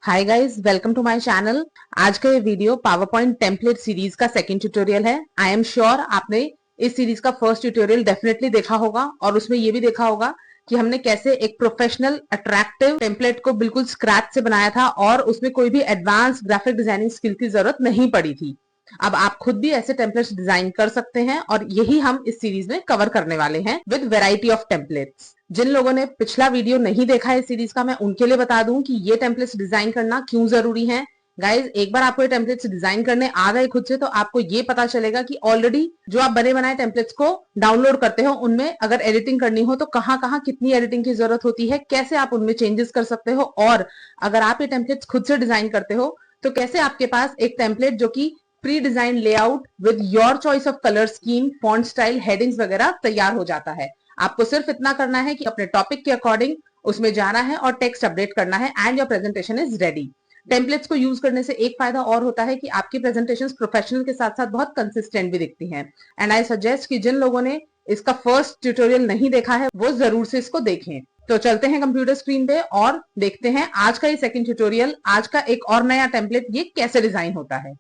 Hi guys, welcome to my channel. आज का ये video power point template series का सेकंड ट्यूटोरियल है। आई एम श्योर आपने इस सीरीज का फर्स्ट ट्यूटोरियल डेफिनेटली देखा होगा और उसमें ये भी देखा होगा कि हमने कैसे एक प्रोफेशनल अट्रैक्टिव टेम्पलेट को बिल्कुल स्क्रैच से बनाया था और उसमें कोई भी एडवांस ग्राफिक डिजाइनिंग स्किल की जरूरत नहीं पड़ी थी। अब आप खुद भी ऐसे टेम्पलेट्स डिजाइन कर सकते हैं और यही हम इस सीरीज में कवर करने वाले हैं विद वेराइटी ऑफ टेम्पलेट्स। जिन लोगों ने पिछला वीडियो नहीं देखा है इस सीरीज का, मैं उनके लिए बता दूं कि ये टेम्पलेट्स डिजाइन करना क्यों जरूरी है। गाइज, एक बार आपको ये टेम्पलेट्स डिजाइन करने आ गए खुद से, तो आपको ये पता चलेगा कि ऑलरेडी जो आप बने बनाए टेम्पलेट्स को डाउनलोड करते हो उनमें अगर एडिटिंग करनी हो तो कहाँ कहाँ कितनी एडिटिंग की जरूरत होती है, कैसे आप उनमें चेंजेस कर सकते हो, और अगर आप ये टेम्पलेट्स खुद से डिजाइन करते हो तो कैसे आपके पास एक टेम्पलेट जो कि pre design layout with your choice of colour scheme, font style, headings वगैरह तैयार हो जाता है। आपको सिर्फ इतना करना है कि अपने टॉपिक के अकॉर्डिंग उसमें जाना है और टेक्स्ट अपडेट करना है and your presentation is ready. Templates को यूज करने से एक फायदा और होता है कि आपकी प्रेजेंटेशंस प्रोफेशनल के साथ साथ बहुत कंसिस्टेंट भी दिखती हैं। एंड आई सजेस्ट कि जिन लोगों ने इसका फर्स्ट ट्यूटोरियल नहीं देखा है वो जरूर से इसको देखें। तो चलते हैं कंप्यूटर स्क्रीन पे और देखते हैं आज का ये सेकंड ट्यूटोरियल, आज का एक और नया टेम्पलेट ये कैसे डिजाइन होता है।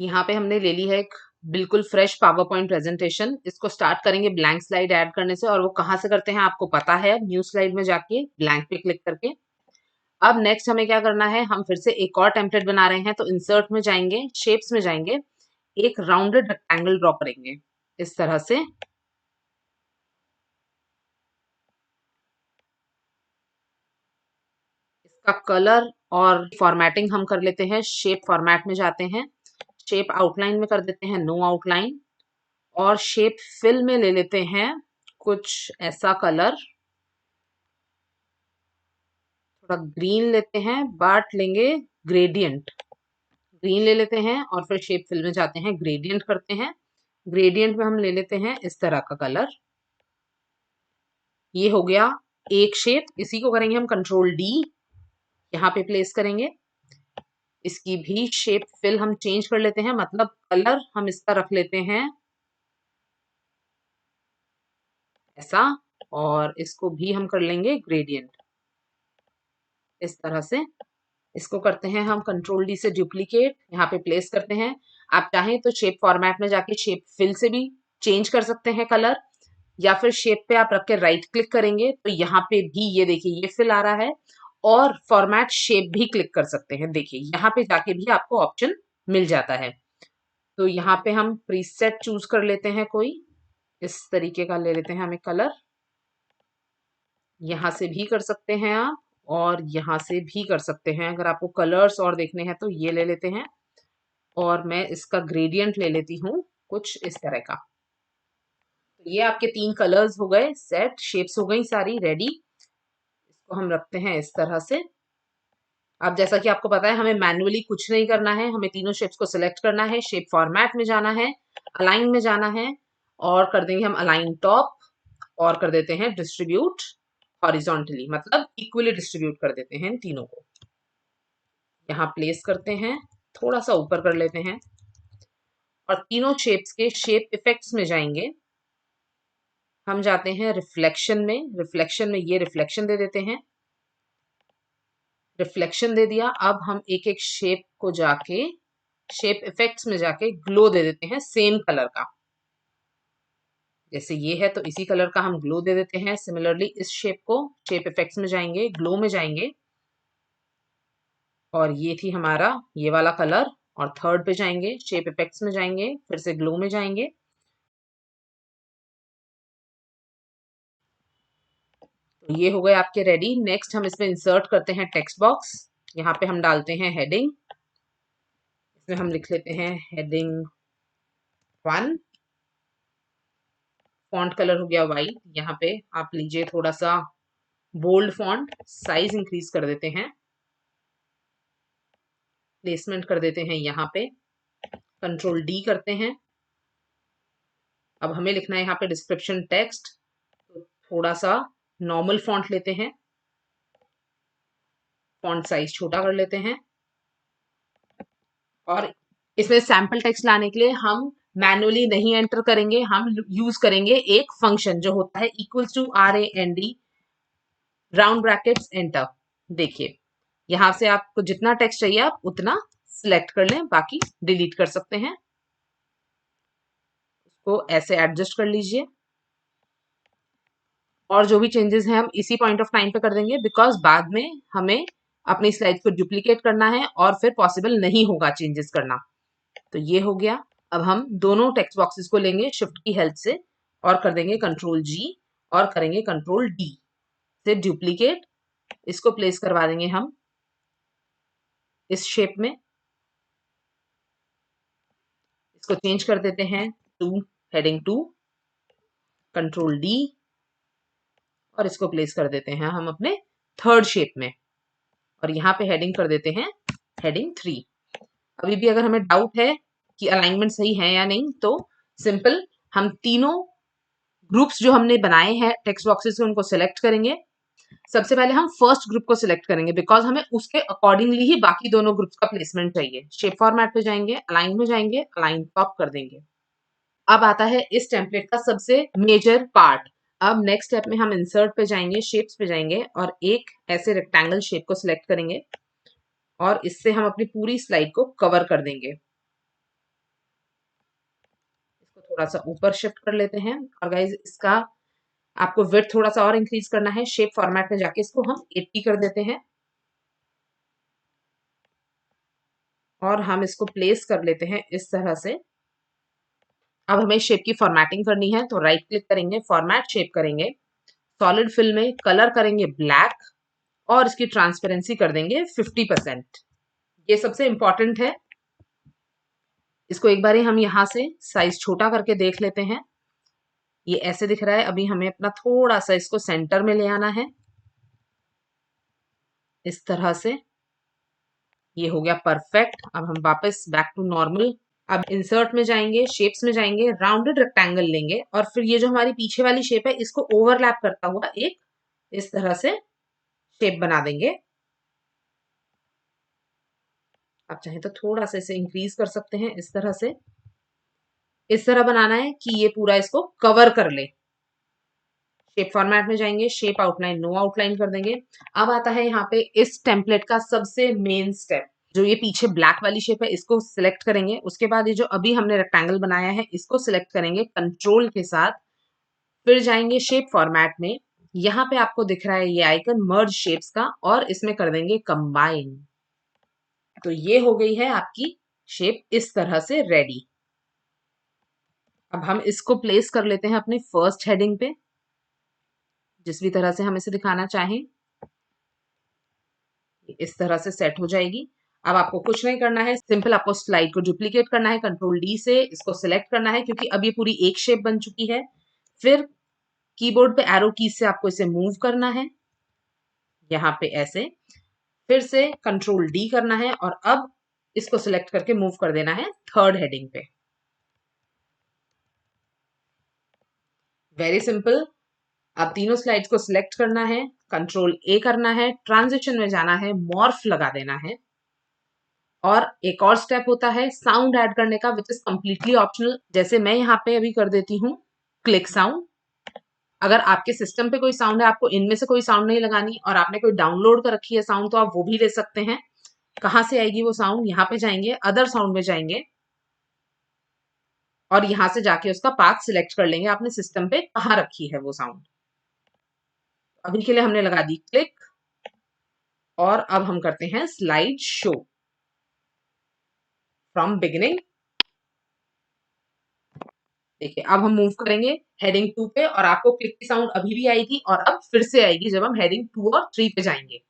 यहाँ पे हमने ले ली है एक बिल्कुल फ्रेश पावर पॉइंट प्रेजेंटेशन। इसको स्टार्ट करेंगे ब्लैंक स्लाइड ऐड करने से, और वो कहाँ से करते हैं आपको पता है, न्यू स्लाइड में जाके ब्लैंक पे क्लिक करके। अब नेक्स्ट हमें क्या करना है, हम फिर से एक और टेम्पलेट बना रहे हैं, तो इंसर्ट में जाएंगे, शेप्स में जाएंगे, एक राउंडेड रेक्टेंगल ड्रॉ करेंगे इस तरह से। इसका कलर और फॉर्मेटिंग हम कर लेते हैं, शेप फॉर्मेट में जाते हैं, शेप आउटलाइन में कर देते हैं नो आउटलाइन, और शेप फिल में ले लेते हैं कुछ ऐसा कलर, थोड़ा ग्रीन लेते हैं बट लेंगे ग्रेडियंट, ग्रीन ले लेते हैं और फिर शेप फिल में जाते हैं, ग्रेडियंट करते हैं। ग्रेडियंट में हम ले लेते हैं इस तरह का कलर। ये हो गया एक शेप। इसी को करेंगे हम कंट्रोल डी, यहाँ पे प्लेस करेंगे। इसकी भी शेप फिल हम चेंज कर लेते हैं, मतलब कलर हम इसका रख लेते हैं ऐसा, और इसको भी हम कर लेंगे ग्रेडियंट इस तरह से। इसको करते हैं हम कंट्रोल डी से डुप्लीकेट, यहाँ पे प्लेस करते हैं। आप चाहें तो शेप फॉर्मेट में जाके शेप फिल से भी चेंज कर सकते हैं कलर, या फिर शेप पे आप रख के राइट क्लिक करेंगे तो यहाँ पे भी ये देखिए ये फिल आ रहा है, और फॉर्मेट शेप भी क्लिक कर सकते हैं। देखिए यहाँ पे जाके भी आपको ऑप्शन मिल जाता है। तो यहाँ पे हम प्रीसेट चूज कर लेते हैं, कोई इस तरीके का ले लेते हैं हमें कलर। यहाँ से भी कर सकते हैं आप, और यहाँ से भी कर सकते हैं। अगर आपको कलर्स और देखने हैं तो ये ले लेते हैं, और मैं इसका ग्रेडियंट ले लेती हूँ कुछ इस तरह का। तो ये आपके 3 कलर्स हो गए सेट, शेप्स हो गई सारी रेडी। इसको हम रखते हैं इस तरह से। अब जैसा कि आपको पता है हमें मैन्युअली कुछ नहीं करना है, हमें तीनों शेप्स को सिलेक्ट करना है, शेप फॉर्मेट में जाना है, अलाइन में जाना है, और कर देंगे हम अलाइन टॉप, और कर देते हैं डिस्ट्रीब्यूट हॉरिजॉन्टली, मतलब इक्वली डिस्ट्रीब्यूट कर देते हैं इन तीनों को। यहाँ प्लेस करते हैं, थोड़ा सा ऊपर कर लेते हैं, और तीनों शेप्स के शेप इफेक्ट्स में जाएंगे। हम जाते हैं रिफ्लेक्शन में, रिफ्लेक्शन में ये रिफ्लेक्शन दे देते हैं, रिफ्लेक्शन दे दिया। अब हम एक एक शेप को जाके शेप इफेक्ट्स में जाके ग्लो दे देते हैं सेम कलर का। जैसे ये है तो इसी कलर का हम ग्लो दे देते हैं। सिमिलरली इस शेप को शेप इफेक्ट्स में जाएंगे, ग्लो में जाएंगे, और ये थी हमारा ये वाला कलर, और थर्ड पे जाएंगे, शेप इफेक्ट्स में जाएंगे, फिर से ग्लो में जाएंगे। तो ये हो गए आपके रेडी। नेक्स्ट हम इसमें इंसर्ट करते हैं टेक्स्ट बॉक्स। यहाँ पे हम डालते हैं हेडिंग, इसमें हम लिख लेते हैं हेडिंग 1। फॉन्ट कलर हो गया वाइट। यहाँ पे आप लीजिए थोड़ा सा बोल्ड फॉन्ट, साइज इंक्रीज कर देते हैं, प्लेसमेंट कर देते हैं यहाँ पे, कंट्रोल डी करते हैं। अब हमें लिखना है यहाँ पे डिस्क्रिप्शन टेक्स्ट, तो थोड़ा सा नॉर्मल फॉन्ट लेते हैं, फॉन्ट साइज छोटा कर लेते हैं, और इसमें सैंपल टेक्स्ट लाने के लिए हम मैनुअली नहीं एंटर करेंगे, हम यूज करेंगे एक फंक्शन जो होता है equals to RAND round brackets enter. देखिए यहां से आपको जितना टेक्स्ट चाहिए आप उतना सिलेक्ट कर लें, बाकी डिलीट कर सकते हैं। उसको ऐसे एडजस्ट कर लीजिए और जो भी चेंजेस हैं हम इसी पॉइंट ऑफ टाइम पे कर देंगे, बिकॉज बाद में हमें अपनी स्लाइड को डुप्लीकेट करना है और फिर पॉसिबल नहीं होगा चेंजेस करना। तो ये हो गया। अब हम दोनों टेक्स्ट बॉक्सेस को लेंगे शिफ्ट की हेल्प से और कर देंगे Ctrl+G और करेंगे Ctrl+D से डुप्लीकेट। इसको प्लेस करवा देंगे हम इस शेप में। इसको चेंज कर देते हैं टू हेडिंग 2, Ctrl+D और इसको प्लेस कर देते हैं हम अपने थर्ड शेप में और यहाँ पे हेडिंग कर देते हैं हेडिंग 3। अभी भी अगर हमें डाउट है कि अलाइनमेंट सही है या नहीं, तो सिंपल हम तीनों ग्रुप्स जो हमने बनाए हैं टेक्स्ट बॉक्सेस के उनको सिलेक्ट करेंगे। सबसे पहले हम फर्स्ट ग्रुप को सिलेक्ट करेंगे बिकॉज हमें उसके अकॉर्डिंगली ही बाकी दोनों ग्रुप्स का प्लेसमेंट चाहिए। शेप फॉर्मेट पे जाएंगे, अलाइन में जाएंगे, अलाइन टॉप कर देंगे। अब आता है इस टेम्पलेट का सबसे मेजर पार्ट। अब नेक्स्ट स्टेप में हम इंसर्ट पे जाएंगे, शेप्स पे जाएंगे और एक ऐसे रेक्टेंगल शेप को सिलेक्ट करेंगे और इससे हम अपनी पूरी स्लाइड को कवर कर देंगे। इसको थोड़ा सा ऊपर शिफ्ट कर लेते हैं और गाइज इसका आपको विड्थ थोड़ा सा और इंक्रीज करना है। शेप फॉर्मेट में जाके इसको हम 80 कर देते हैं और हम इसको प्लेस कर लेते हैं इस तरह से। अब हमें शेप की फॉर्मेटिंग करनी है तो राइट क्लिक करेंगे, फॉर्मेट शेप करेंगे, सॉलिड फिल में कलर करेंगे ब्लैक और इसकी ट्रांसपेरेंसी कर देंगे 50%। ये सबसे इंपॉर्टेंट है। इसको एक बार हम यहाँ से साइज छोटा करके देख लेते हैं। ये ऐसे दिख रहा है। अभी हमें अपना थोड़ा सा इसको सेंटर में ले आना है इस तरह से। ये हो गया परफेक्ट। अब हम वापस बैक टू नॉर्मल। अब इंसर्ट में जाएंगे, शेप्स में जाएंगे, राउंडेड रेक्टेंगल लेंगे और फिर ये जो हमारी पीछे वाली शेप है इसको ओवरलैप करता हुआ एक इस तरह से शेप बना देंगे। आप चाहें तो थोड़ा सा इसे इंक्रीज कर सकते हैं इस तरह से। इस तरह बनाना है कि ये पूरा इसको कवर कर ले। शेप फॉर्मेट में जाएंगे, शेप आउटलाइन नो आउटलाइन कर देंगे। अब आता है यहाँ पे इस टेम्पलेट का सबसे मेन स्टेप। जो ये पीछे ब्लैक वाली शेप है इसको सिलेक्ट करेंगे। उसके बाद ये जो अभी हमने रेक्टेंगल बनाया है इसको सिलेक्ट करेंगे कंट्रोल के साथ। फिर जाएंगे शेप फॉर्मेट में। यहाँ पे आपको दिख रहा है ये आइकन मर्ज शेप्स का और इसमें कर देंगे कंबाइन। तो ये हो गई है आपकी शेप इस तरह से रेडी। अब हम इसको प्लेस कर लेते हैं अपने फर्स्ट हेडिंग पे, जिस भी तरह से हम इसे दिखाना चाहें। इस तरह से सेट हो जाएगी। अब आपको कुछ नहीं करना है, सिंपल आपको स्लाइड को डुप्लीकेट करना है Ctrl+D से। इसको सिलेक्ट करना है क्योंकि अब ये पूरी एक शेप बन चुकी है। फिर कीबोर्ड पे एरो की से आपको इसे मूव करना है यहाँ पे ऐसे। फिर से Ctrl+D करना है और अब इसको सिलेक्ट करके मूव कर देना है थर्ड हेडिंग पे। Very simple. अब तीनों स्लाइड्स को सिलेक्ट करना है, Ctrl+A करना है, ट्रांजिशन में जाना है, मॉर्फ लगा देना है और एक और स्टेप होता है साउंड ऐड करने का, विच इज कंप्लीटली ऑप्शनल। जैसे मैं यहाँ पे अभी कर देती हूँ क्लिक साउंड। अगर आपके सिस्टम पे कोई साउंड है, आपको इनमें से कोई साउंड नहीं लगानी और आपने कोई डाउनलोड कर रखी है साउंड, तो आप वो भी ले सकते हैं। कहाँ से आएगी वो साउंड? यहाँ पे जाएंगे, अदर साउंड में जाएंगे और यहाँ से जाके उसका पाथ सिलेक्ट कर लेंगे आपने सिस्टम पे कहाँ रखी है वो साउंड। अभी के लिए हमने लगा दी क्लिक और अब हम करते हैं स्लाइड शो फ्रॉम बिगिनिंग। देखिए अब हम मूव करेंगे हेडिंग 2 पे और आपको क्लिक की साउंड अभी भी आई थी और अब फिर से आएगी जब हम हेडिंग 2 और 3 पे जाएंगे।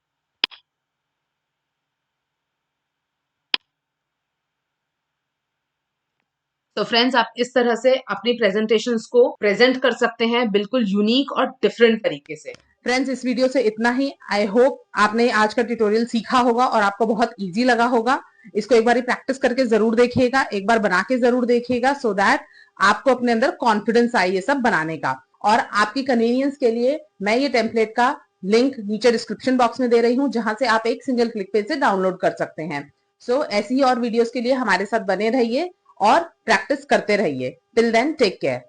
तो फ्रेंड्स आप इस तरह से अपनी प्रेजेंटेशंस को प्रेजेंट कर सकते हैं बिल्कुल यूनिक और डिफरेंट तरीके से। फ्रेंड्स इस वीडियो से इतना ही। आई होप आपने आज का ट्यूटोरियल सीखा होगा और आपको बहुत इजी लगा होगा। इसको एक बार प्रैक्टिस करके जरूर देखिएगा, एक बार बना के जरूर देखिएगा, सो दैट आपको अपने अंदर कॉन्फिडेंस आए ये सब बनाने का। और आपकी कन्वीनियंस के लिए मैं ये टेम्पलेट का लिंक नीचे डिस्क्रिप्शन बॉक्स में दे रही हूँ, जहां से आप एक सिंगल क्लिक पे इसे डाउनलोड कर सकते हैं। सो ऐसी ही और वीडियोस के लिए हमारे साथ बने रहिए और प्रैक्टिस करते रहिए। Till then take care.